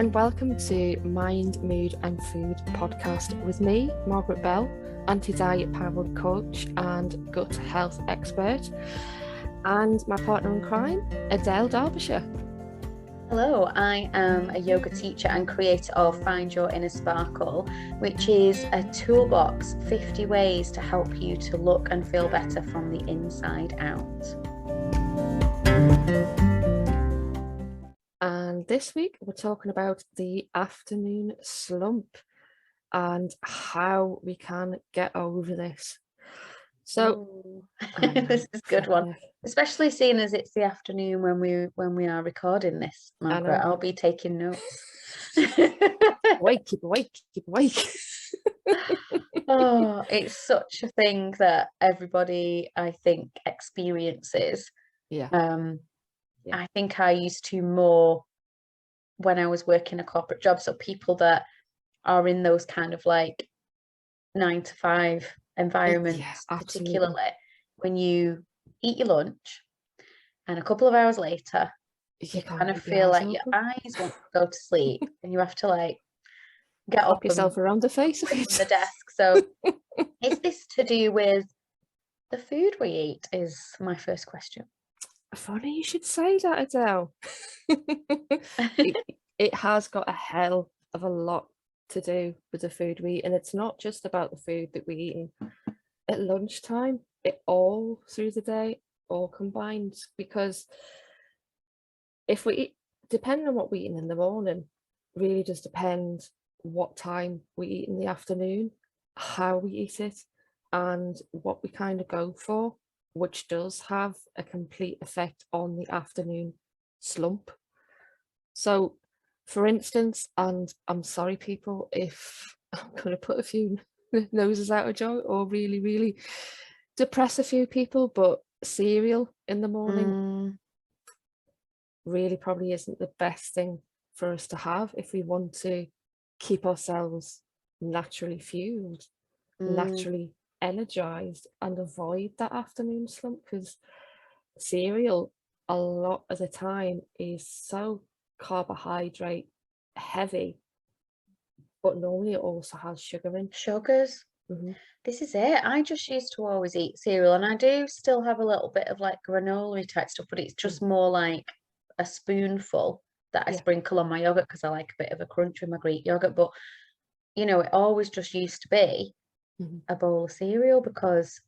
and welcome to Mind, Mood and Food podcast with me, Margaret Bell, anti-diet powered coach and gut health expert, and my partner in crime, Adele Derbyshire. Hello, I am a yoga teacher and creator of Find Your Inner Sparkle, which is a toolbox, 50 ways to help you to look and feel better from the inside out. And this week we're talking about the afternoon slump and how we can get over this. So this is a good one, especially seeing as it's the afternoon when we are recording this, Margaret. I'll be taking notes. Keep awake. Oh, it's such a thing that everybody, I think, experiences. I think I used to more when I was working a corporate job. So people that are in those kind of like 9 to 5 environments, particularly when you eat your lunch and a couple of hours later you kind of feel like your eyes want to go to sleep and you have to like get up yourself around the face from the desk. So is this to do with the food we eat, is my first question. Funny you should say that, Adele. it has got a hell of a lot to do with the food we eat, and it's not just about the food that we eat at lunchtime. It all through the day, all combined, because if we eat, depending on what we eat in the morning, really does depend what time we eat in the afternoon, how we eat it, and what we kind of go for, which does have a complete effect on the afternoon slump. So, for instance, and I'm sorry, people, if I'm going to put a few noses out of joint or really, really depress a few people, but cereal in the morning really probably isn't the best thing for us to have if we want to keep ourselves naturally fueled, naturally energized, and avoid that afternoon slump, because cereal a lot of the time is so carbohydrate heavy, but normally it also has sugar in. Sugars. This is it. I just used to always eat cereal, and I do still have a little bit of like granola type stuff, but it's just more like a spoonful that I sprinkle on my yogurt because I like a bit of a crunch with my Greek yogurt. But you know, it always just used to be a bowl of cereal because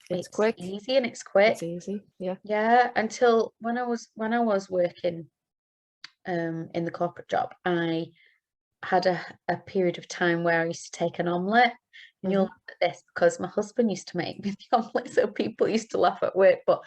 it's quick, easy and it's quick. It's easy, yeah. Until when I was working in the corporate job, I had a period of time where I used to take an omelette. And you'll look at this because my husband used to make me the omelette, so people used to laugh at work, but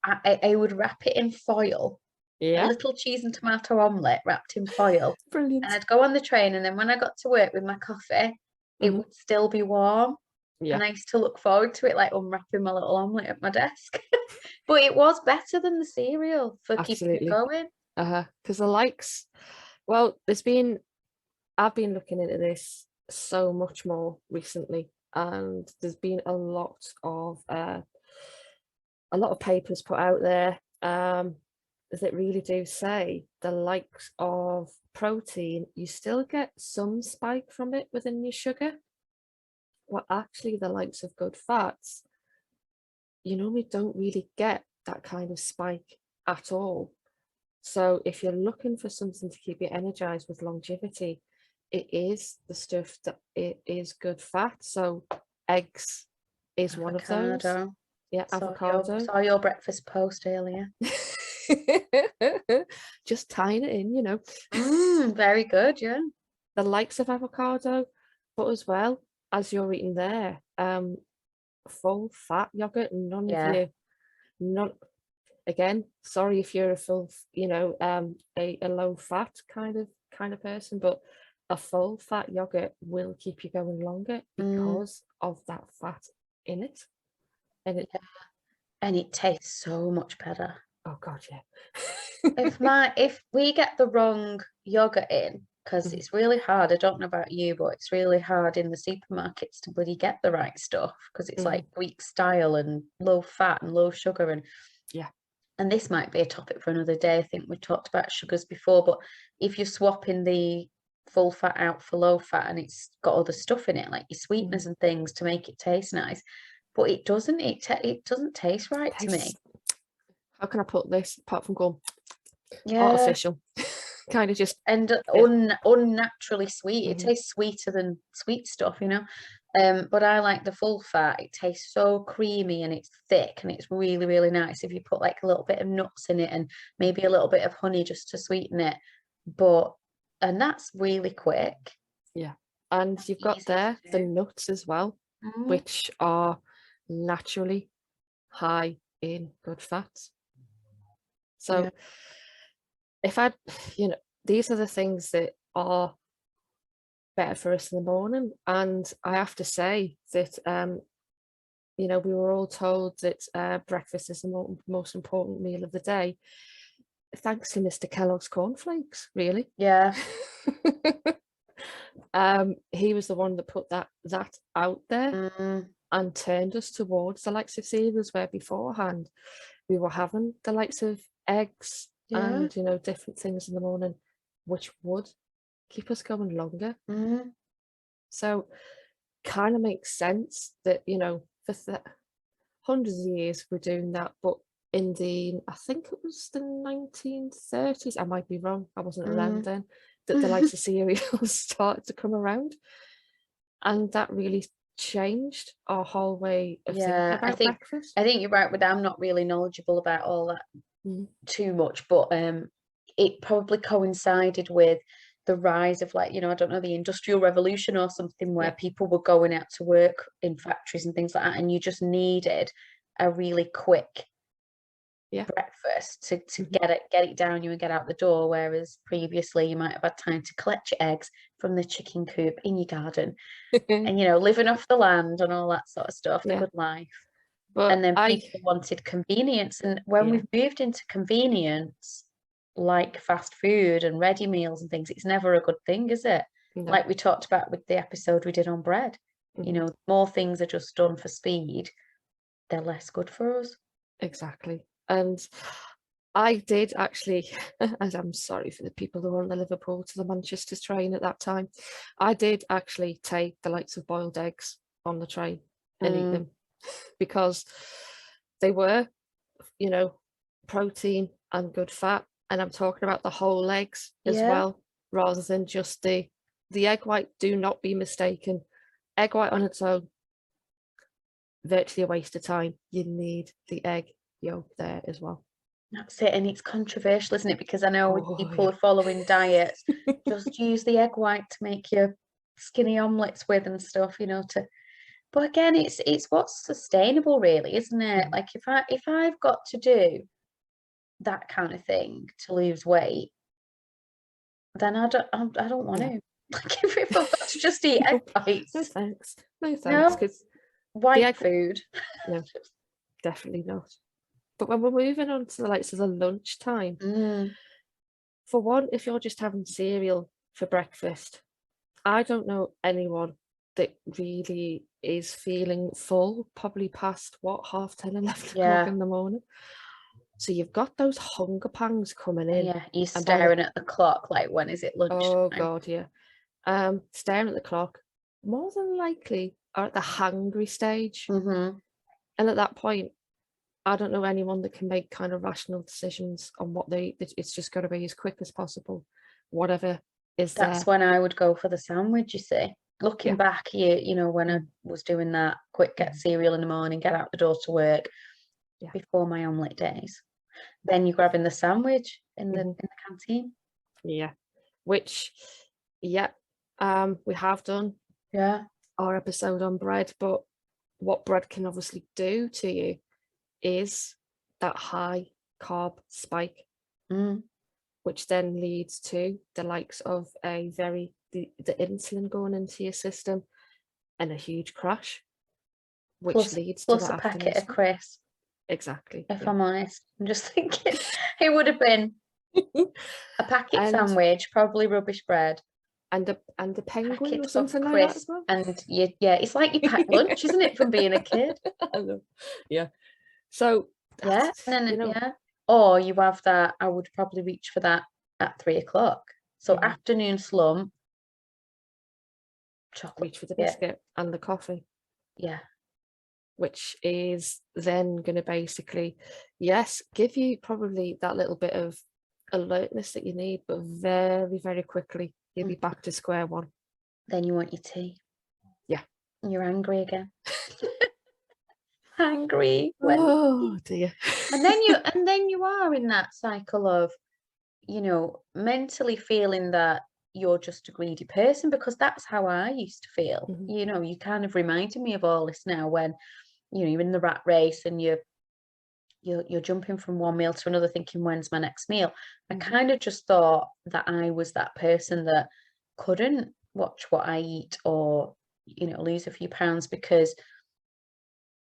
I would wrap it in foil. A little cheese and tomato omelette wrapped in foil. Brilliant. And I'd go on the train, and then when I got to work with my coffee, it would still be warm. And I used to look forward to it, like unwrapping my little omelette at my desk. But it was better than the cereal for keeping it going. Because the likes, well, I've been looking into this so much more recently, and there's been a lot of papers put out there that really do say the likes of protein, you still get some spike from it within your sugar. Well, actually, the likes of good fats, you normally don't really get that kind of spike at all. So if you're looking for something to keep you energized with longevity, it is the stuff that it is good fat. So eggs is one of those. Avocado. Saw your breakfast post earlier. Just tying it in, you know. Very good, yeah. The likes of avocado, but as well as you're eating there, full fat yogurt. Again, sorry if you're a full, a low fat kind of person, but a full fat yogurt will keep you going longer because of that fat in it. And it tastes so much better. Oh God, yeah. if we get the wrong yogurt in, because it's really hard, I don't know about you, but it's really hard in the supermarkets to bloody get the right stuff, because it's like Greek style and low fat and low sugar, and and this might be a topic for another day, I think we talked about sugars before, but if you're swapping the full fat out for low fat and it's got other stuff in it, like your sweeteners and things to make it taste nice, but it doesn't taste right to me. How can I put this apart from going artificial? Kind of just unnaturally sweet. It tastes sweeter than sweet stuff, you know. But I like the full fat. It tastes so creamy and it's thick and it's really, really nice if you put like a little bit of nuts in it and maybe a little bit of honey just to sweeten it. And that's really quick. Yeah. And you've got there the nuts as well, which are naturally high in good fats. So if these are the things that are better for us in the morning. And I have to say that, we were all told that breakfast is the most important meal of the day. Thanks to Mr. Kellogg's cornflakes, really. Yeah. He was the one that put that out there and turned us towards the likes of cereals, where beforehand we were having the likes of eggs and different things in the morning, which would keep us going longer. So kind of makes sense that for hundreds of years we're doing that, but in I think it was the 1930s, I might be wrong, I wasn't around then, that the likes of cereals started to come around, and that really changed our whole way of thinking about breakfast. I think you're right with that. I'm not really knowledgeable about all that too much, but it probably coincided with the rise of, like, I don't know, the Industrial Revolution or something, where people were going out to work in factories and things like that, and you just needed a really quick breakfast to get it down you and get out the door, whereas previously you might have had time to collect your eggs from the chicken coop in your garden and living off the land and all that sort of stuff, the good life. But and then people wanted convenience, and when we've moved into convenience like fast food and ready meals and things, it's never a good thing, is it? Like we talked about with the episode we did on bread, more things are just done for speed, they're less good for us. Exactly. And I did actually, as I'm sorry for the people who were on the Liverpool to the Manchester train at that time, I did actually take the likes of boiled eggs on the train and eat them, because they were, protein and good fat. And I'm talking about the whole eggs as well, rather than just the egg white. Do not be mistaken. Egg white on its own, virtually a waste of time. You need the egg yolk there as well. That's it. And it's controversial, isn't it? Because I know with people following diets, just use the egg white to make your skinny omelets with and stuff, but again, it's what's sustainable, really, isn't it? Like if I've got to do that kind of thing to lose weight, then I don't want to. Like if I've got to just eat egg whites, no thanks, because white food, no, definitely not. But when we're moving on to the likes of the lunchtime, for one, if you're just having cereal for breakfast, I don't know anyone that really is feeling full, probably past 10:30, 11 o'clock in the morning. So you've got those hunger pangs coming in. Yeah, you're staring at the clock, like, when is it lunch? Oh God, yeah. Staring at the clock, more than likely are at the hungry stage. And at that point, I don't know anyone that can make kind of rational decisions on what it's just got to be as quick as possible, whatever is there. That's when I would go for the sandwich, you see. Looking back, when I was doing that, quick get cereal in the morning, get out the door to work before my omelette days. Then you're grabbing the sandwich in the canteen. Yeah, which, we have done our episode on bread, but what bread can obviously do to you is that high carb spike, which then leads to the likes of the insulin going into your system and a huge crash, which leads to a packet of crisps. Exactly. If I'm honest, I'm just thinking it would have been a packet sandwich, probably rubbish bread, and a penguin or something like that as well. And it's like you packed lunch, isn't it, from being a kid? Yeah. So and then Or you have that, I would probably reach for that at 3 o'clock. So afternoon slump, chocolate. Reach for the biscuit and the coffee. Yeah. Which is then going to basically, yes, give you probably that little bit of alertness that you need, but very, very quickly you'll be back to square one. Then you want your tea. Yeah. And you're angry again. Angry. Oh dear. And then you are in that cycle of, you know, mentally feeling that you're just a greedy person, because that's how I used to feel. You know, you kind of reminded me of all this now when, you know, you're in the rat race and you're jumping from one meal to another thinking, when's my next meal? I kind of just thought that I was that person that couldn't watch what I eat or, you know, lose a few pounds, because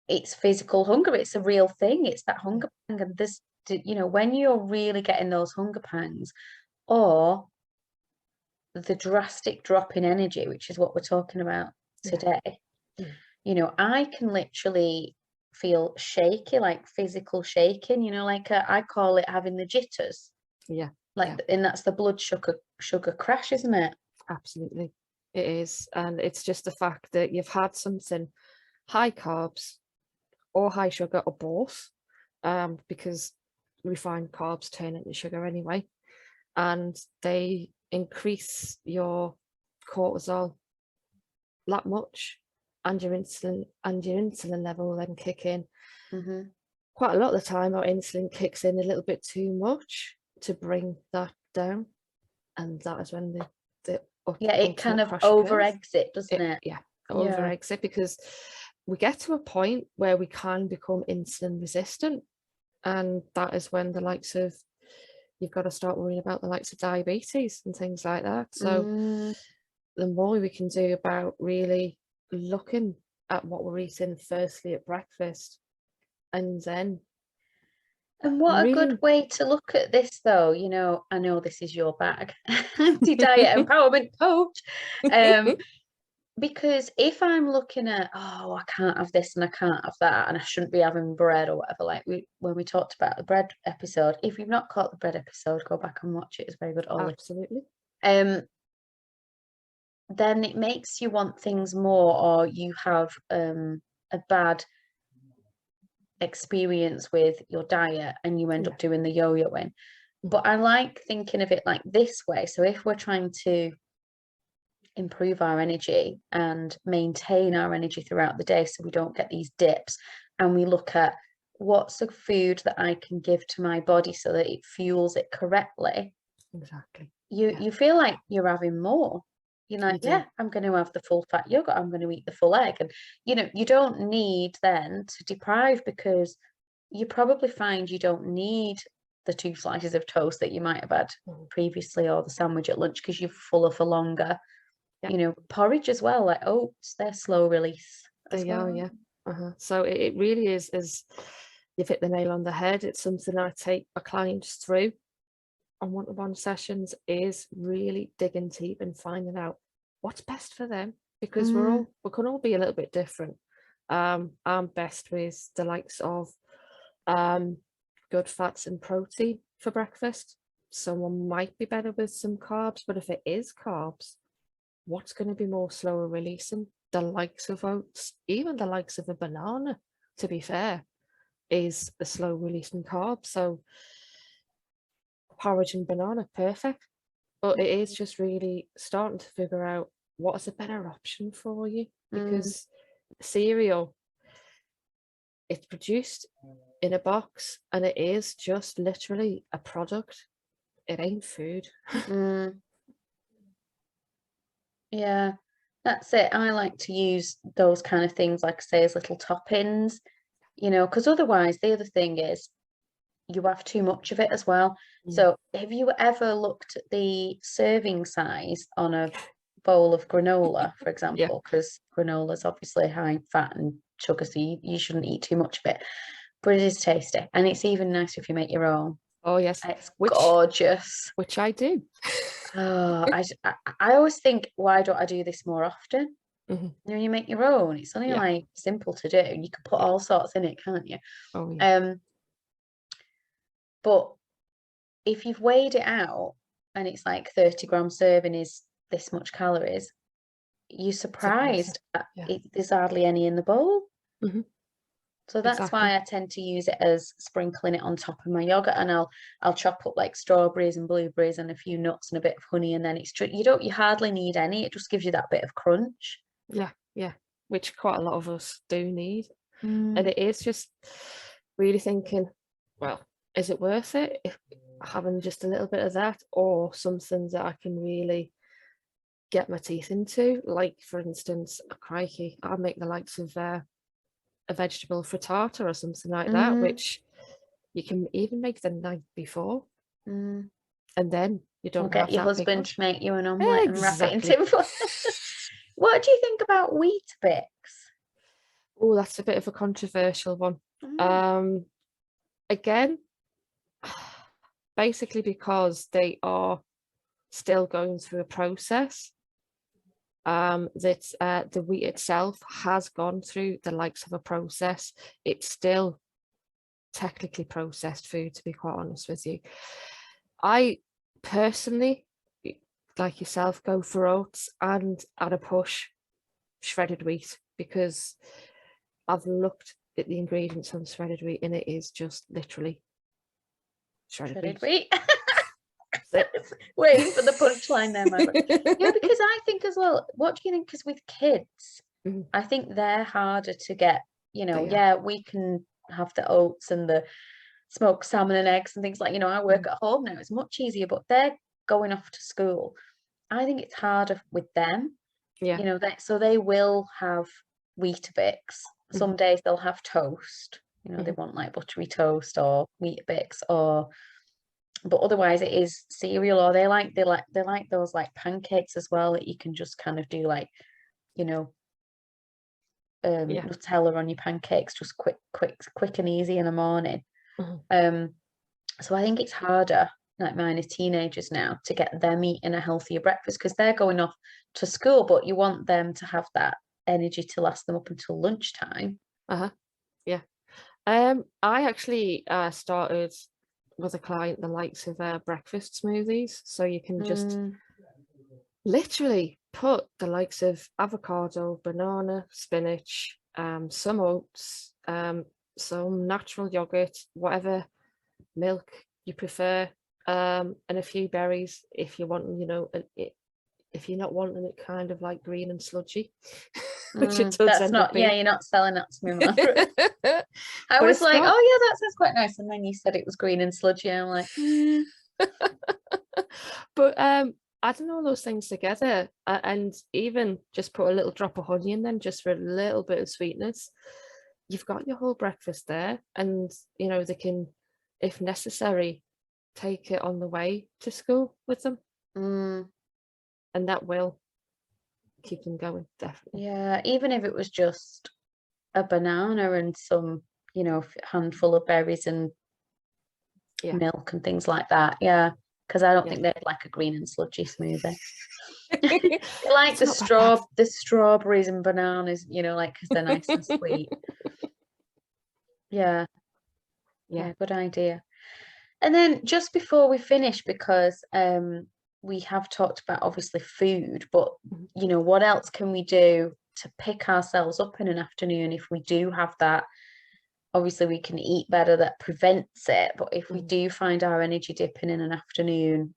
it's physical hunger. It's a real thing. It's that hunger pang. And this, you know, when you're really getting those hunger pangs, or the drastic drop in energy, which is what we're talking about today, you know, I can literally feel shaky, like physical shaking, you know, like I call it having the jitters. Yeah. Like, and that's the blood sugar crash, isn't it? Absolutely. It is. And it's just the fact that you've had something high carbs or high sugar or both, because refined carbs turn into sugar anyway, and they increase your cortisol that much, and your insulin level then kick in. Quite a lot of the time our insulin kicks in a little bit too much to bring that down, and that is when the it kind of over eggs it, doesn't it? Over eggs it, because we get to a point where we can become insulin resistant, and that is when the likes of, you've got to start worrying about the likes of diabetes and things like that. So the more we can do about really looking at what we're eating firstly at breakfast, and then what really... a good way to look at this, though, you know, I know this is your bag, anti-diet empowerment coach, because if I'm looking at, oh, I can't have this and I can't have that and I shouldn't be having bread or whatever, like when we talked about the bread episode, if you've not caught the bread episode, go back and watch it. It's very good. Absolutely. Then it makes you want things more, or you have a bad experience with your diet and you end up doing the yo-yoing. But I like thinking of it like this way. So if we're trying to improve our energy and maintain our energy throughout the day so we don't get these dips, and we look at what's the food that I can give to my body so that it fuels it correctly, exactly, you feel like you're having more. You're like, I'm going to have the full fat yogurt, I'm going to eat the full egg. And you know, you don't need then to deprive, because you probably find you don't need the 2 slices of toast that you might have had previously, or the sandwich at lunch, because you're fuller for longer. You know, porridge as well, like oats, they're slow release. They are, so it really is, you've hit the nail on the head. It's something I take my clients through on one-to-one sessions, is really digging deep and finding out what's best for them, because we can all be a little bit different. I'm best with the likes of good fats and protein for breakfast. Someone might be better with some carbs, but if it is carbs, what's going to be more slower releasing? The likes of oats, even the likes of a banana, to be fair, is a slow releasing carb. So porridge and banana, perfect. But it is just really starting to figure out what is a better option for you, because cereal, it's produced in a box and it is just literally a product. It ain't food. Yeah, that's it. I like to use those kind of things, like I say, as little toppings, you know, because otherwise the other thing is you have too much of it as well. So have you ever looked at the serving size on a bowl of granola, for example? Because granola is obviously high fat and sugar, so you shouldn't eat too much of it. But it is tasty, and it's even nice if you make your own. Oh yes, it's gorgeous. Which I do. Oh, I always think, why don't I do this more often? You know, you make your own. It's only like simple to do. You can put all sorts in it, can't you? Oh yeah. But if you've weighed it out and it's like 30-gram serving is this much calories, you're surprised that there's hardly any in the bowl. Mm-hmm. So that's why I tend to use it as sprinkling it on top of my yogurt, and I'll chop up like strawberries and blueberries and a few nuts and a bit of honey, and then it's you hardly need any. It just gives you that bit of crunch. Yeah, which quite a lot of us do need. And it is just really thinking, well, is it worth it if having just a little bit of that, or something that I can really get my teeth into? Like, for instance, crikey, I make the likes of a vegetable frittata or something like that, which you can even make the night before, and then you don't get your husband to make you an omelette and wrap it in tinfoil. What do you think about Weetabix? Oh, that's a bit of a controversial one. Again, basically because they are still going through a process. That the wheat itself has gone through the likes of a process. It's still technically processed food, to be quite honest with you. I personally, like yourself, go for oats and at a push shredded wheat, because I've looked at the ingredients on shredded wheat and it is just literally shredded wheat. Waiting for the punchline there, my friend. Yeah, because I think as well, what do you think is with kids? I think they're harder to get, we can have the oats and the smoked salmon and eggs and things like, I work at home now, it's much easier, but they're going off to school. I think it's harder with them. So they will have Weetabix. Some days they'll have toast, they want like buttery toast or Weetabix, but otherwise it is cereal, or they like those like pancakes as well, that you can just kind of do like, Nutella on your pancakes, just quick and easy in the morning. So I think it's harder, like mine is teenagers now, to get them eating a healthier breakfast, because they're going off to school, but you want them to have that energy to last them up until lunchtime. Yeah. I actually started with a client the likes of breakfast smoothies, so you can just literally put the likes of avocado, banana, spinach, some oats, some natural yogurt, whatever milk you prefer, and a few berries if you want, if you're not wanting it kind of like green and sludgy, which it does end up being. You're not selling that to me, Margaret. I was like, oh yeah, that sounds quite nice, and then you said it was green and sludgy, and I'm like, But adding all those things together, and even just put a little drop of honey in them just for a little bit of sweetness, you've got your whole breakfast there. And they can, if necessary, take it on the way to school with them, and that will keep them going, definitely. Yeah, even if it was just a banana and some handful of berries and milk and things like that, because I don't think they'd like a green and sludgy smoothie. They like the strawberries and bananas, like, because they're nice and sweet. Yeah, good idea. And then just before we finish, because we have talked about obviously food, but what else can we do to pick ourselves up in an afternoon if we do have that? Obviously we can eat better, that prevents it, but if we do find our energy dipping in an afternoon,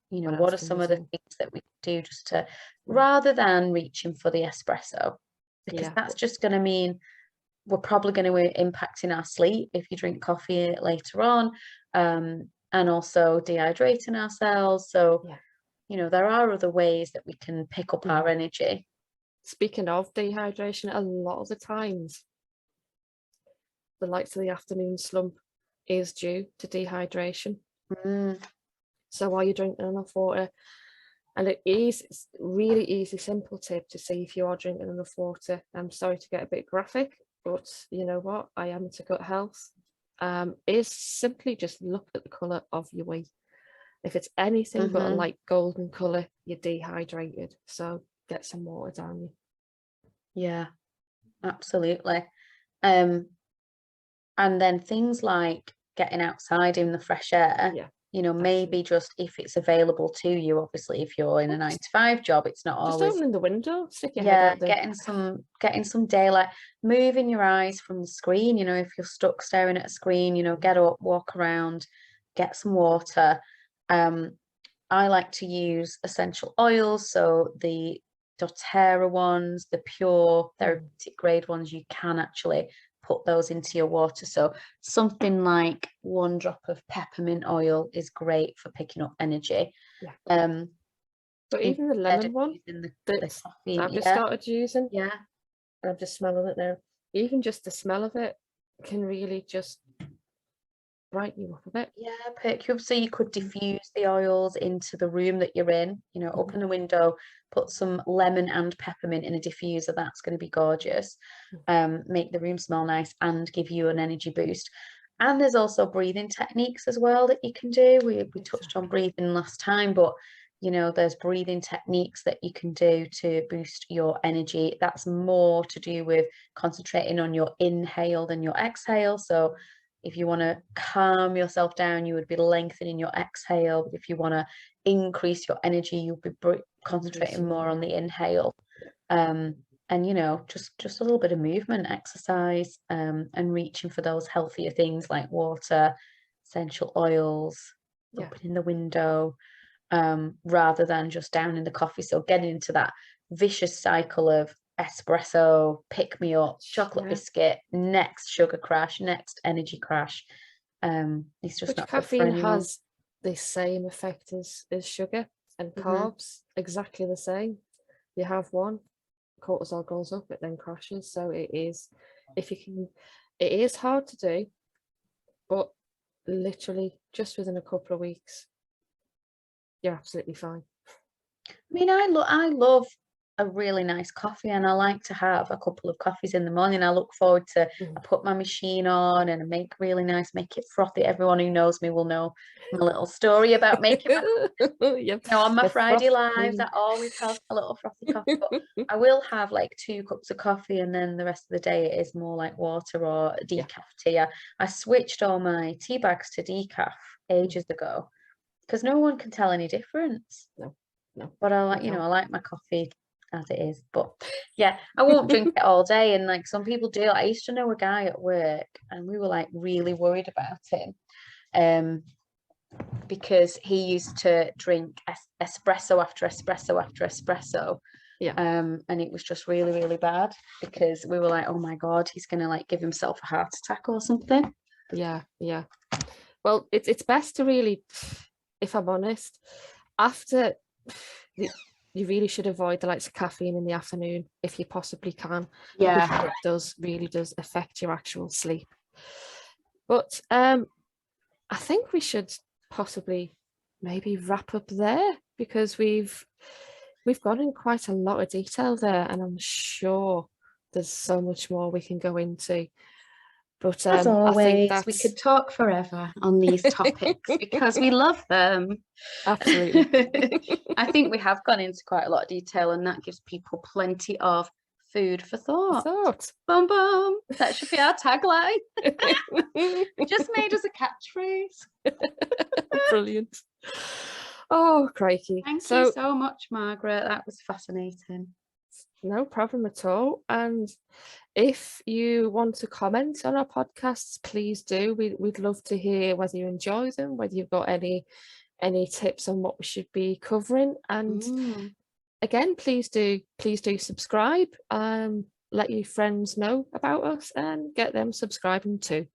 what are some of the things that we can do just to, rather than reaching for the espresso, because that's just going to mean we're probably going to be impacting our sleep if you drink coffee later on, and also dehydrating ourselves. So there are other ways that we can pick up our energy. Speaking of dehydration, a lot of the times the likes of the afternoon slump is due to dehydration. So are you drinking enough water? And it's really easy, simple tip to see if you are drinking enough water. I'm sorry to get a bit graphic, but you know what? I am into gut health. Is simply just look at the colour of your wee. If it's anything but a light golden colour, you're dehydrated. So get some water down you. Yeah, absolutely. And then things like getting outside in the fresh air. You know, maybe just if it's available to you, obviously, if you're in a 9-to-5 job, it's not just always opening the window, stick your head out there. getting some daylight, moving your eyes from the screen. You know, if you're stuck staring at a screen, you know, get up, walk around, get some water. I like to use essential oils, so the doTERRA ones, the pure therapeutic grade ones, you can actually put those into your water. So something like 1 drop of peppermint oil is great for picking up energy. But even the lemon one that I've just started using, and I'm just smelling it now. Even just the smell of it can really just brighten you up a bit. Perk you up. So you could diffuse the oils into the room that you're in, you know, open the window, put some lemon and peppermint in a diffuser. That's going to be gorgeous. Make the room smell nice and give you an energy boost. And there's also breathing techniques as well that you can do. We touched on breathing last time, but you know, there's breathing techniques that you can do to boost your energy. That's more to do with concentrating on your inhale than your exhale. So if you want to calm yourself down, you would be lengthening your exhale. But if you want to increase your energy, you'll be concentrating more on the inhale. And, you know, just a little bit of movement, exercise, and reaching for those healthier things like water, essential oils, opening the window, rather than just down in the coffee. So getting into that vicious cycle of espresso, pick me up, chocolate biscuit, next sugar crash, next energy crash. It's just not caffeine has the same effect as sugar and carbs, exactly the same. You have one, cortisol goes up, it then crashes. So it is, it is hard to do, but literally just within a couple of weeks, you're absolutely fine. I mean, I love a really nice coffee, and I like to have a couple of coffees in the morning. I look forward to I put my machine on and I make really nice, make it frothy. Everyone who knows me will know my little story about making you know, on my Friday lives, I always have a little frothy coffee, but I will have like 2 cups of coffee, and then the rest of the day it is more like water or decaf tea. I switched all my tea bags to decaf ages ago because no one can tell any difference. No. But I like, you know, I like my coffee as it is. But yeah, I won't drink it all day. And like some people do. I used to know a guy at work, and we were like really worried about him, because he used to drink espresso after espresso after espresso. And it was just really, really bad because we were like, oh my God, he's gonna like give himself a heart attack or something. Yeah. Well, it's best to really, if I'm honest, after you really should avoid the likes of caffeine in the afternoon if you possibly can. It really does affect your actual sleep. But I think we should possibly maybe wrap up there, because we've gone in quite a lot of detail there, and I'm sure there's so much more we can go into. But as always, we could talk forever on these topics because we love them. Absolutely. I think we have gone into quite a lot of detail, and that gives people plenty of food for thought. Boom, boom. That should be our tagline. We just made us a catchphrase. Brilliant. Oh, crikey. Thank you so much, Margaret. That was fascinating. No problem at all. And if you want to comment on our podcasts, please do. We'd love to hear whether you enjoy them, whether you've got any tips on what we should be covering. And again, please do subscribe. Let your friends know about us and get them subscribing too.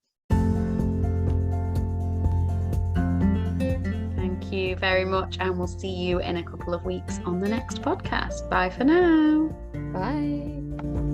Thank you very much, and we'll see you in a couple of weeks on the next podcast. Bye for now. Bye.